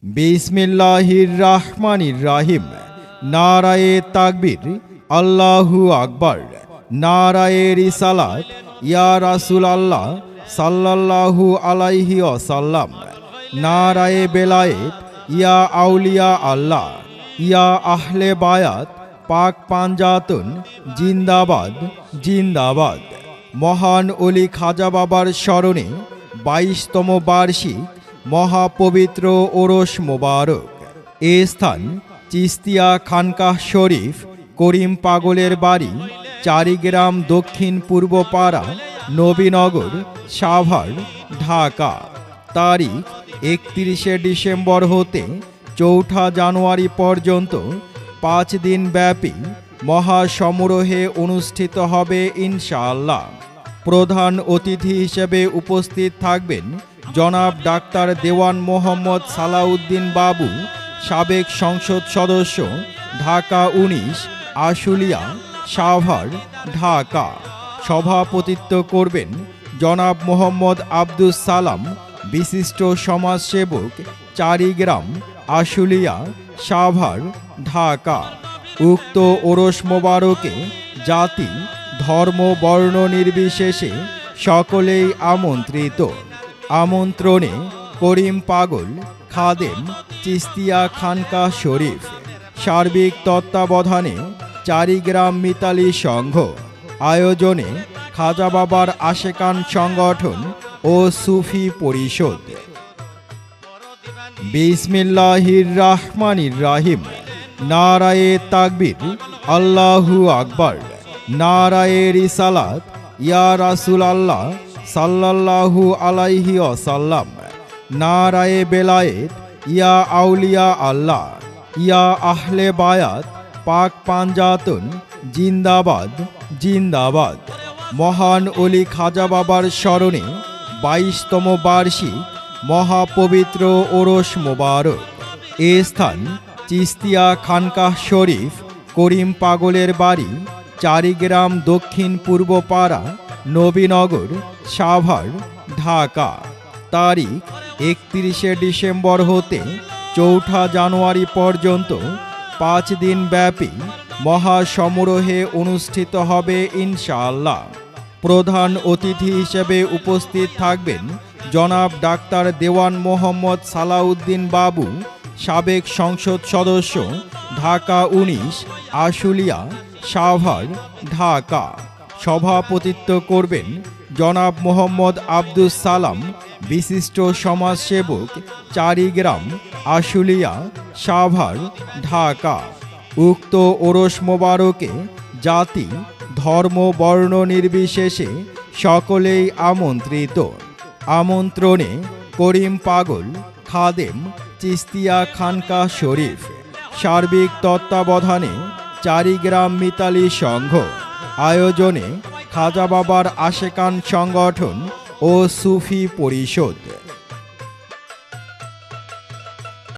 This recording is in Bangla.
বিসমিল্লাহির রহমানির রহিম। নারায়ে তাকবীর, আল্লাহু আকবার। নারায়ে রিসালাত, ইয়া রাসূলুল্লাহ সাল্লাল্লাহু আলাইহি ওয়াসাল্লাম। নারায়ে বেলায়েত, ইয়া আউলিয়া আল্লাহ। ইয়া আহলে বায়াত, পাক পাঞ্জাতন জিন্দাবাদ জিন্দাবাদ। মহান অলি খাজা বাবার স্মরণে 22তম বার্ষিক মহাপবিত্র ওরস মোবারক। এ স্থান চিস্তিয়া খানকাহ শরীফ, করিম পাগলের বাড়ি, চারিগ্রাম, দক্ষিণ পূর্ব পাড়া, নবীনগর, সাভার, ঢাকা। তারিখ 31শে ডিসেম্বর হতে 4ঠা জানুয়ারি পর্যন্ত 5 দিন ব্যাপী মহাসমারোহে অনুষ্ঠিত হবে ইনশাআল্লাহ। প্রধান অতিথি হিসেবে উপস্থিত থাকবেন জনাব ডাক্তার দেওয়ান মোহাম্মদ সালাউদ্দিন বাবু, সাবেক সংসদ সদস্য, ঢাকা 19, আশুলিয়া, সাভার, ঢাকা। সভাপতিত্ব করবেন জনাব মোহাম্মদ আব্দুস সালাম, বিশিষ্ট সমাজসেবক, চারিগ্রাম, আশুলিয়া, সাভার, ঢাকা। উক্ত ওরস মোবারকে জাতি, ধর্ম, বর্ণ নির্বিশেষে সকলেই আমন্ত্রিত। আমন্ত্রণে করিম পাগল খাদেম চিস্তিয়া খানকাহ শরীফ। সার্বিক তত্ত্বাবধানে চারিগ্রাম মিতালি সংঘ। আয়োজনে খাজা বাবার আশেকান সংগঠন ও সুফি পরিষদ। বিসমিল্লাহির রহমানির রহিম। নারায়ে তাকবীর, আল্লাহু আকবার। নারায়ে রিসালাত, ইয়া রাসূলুল্লাহ সাল্লাল্লাহু আলাইহি ওয়াসাল্লাম। নারায়ে বেলায়েত, ইয়া আউলিয়া আল্লাহ। ইয়া আহলে বায়াত, পাক পাঞ্জাতন জিন্দাবাদ জিন্দাবাদ। মহান অলি খাজা বাবার স্মরণে 22তম বার্ষিক মহাপবিত্র ওরস মোবারক। এ স্থান চিস্তিয়া খানকাহ শরীফ, করিম পাগলের বাড়ি, চারিগ্রাম, দক্ষিণ পূর্ব পাড়া, নবীনগর, সাভার, ঢাকা। তারিখ 31শে ডিসেম্বর হতে 4ঠা জানুয়ারি পর্যন্ত 5 দিন ব্যাপী মহাসমারোহে অনুষ্ঠিত হবে ইনশাআল্লাহ। প্রধান অতিথি হিসেবে উপস্থিত থাকবেন জনাব ডাক্তার দেওয়ান মোহাম্মদ সালাউদ্দিন বাবু, সাবেক সংসদ সদস্য, ঢাকা 19, আশুলিয়া, সাভার, ঢাকা। সভাপতিত্ব করবেন জনাব মোহাম্মদ আব্দুস সালাম, বিশিষ্ট সমাজসেবক, চারিগ্রাম, আশুলিয়া, সাভার, ঢাকা। উক্ত ওরস মোবারকে জাতি, ধর্ম, বর্ণ নির্বিশেষে সকলেই আমন্ত্রিত। আমন্ত্রণে করিম পাগল খাদেম চিস্তিয়া খানকাহ শরীফ। সার্বিক তত্ত্বাবধানে চারিগ্রাম মিতালি সংঘ। আয়োজনে খাজা বাবার আশেকান সংগঠন ও সুফি পরিষদ।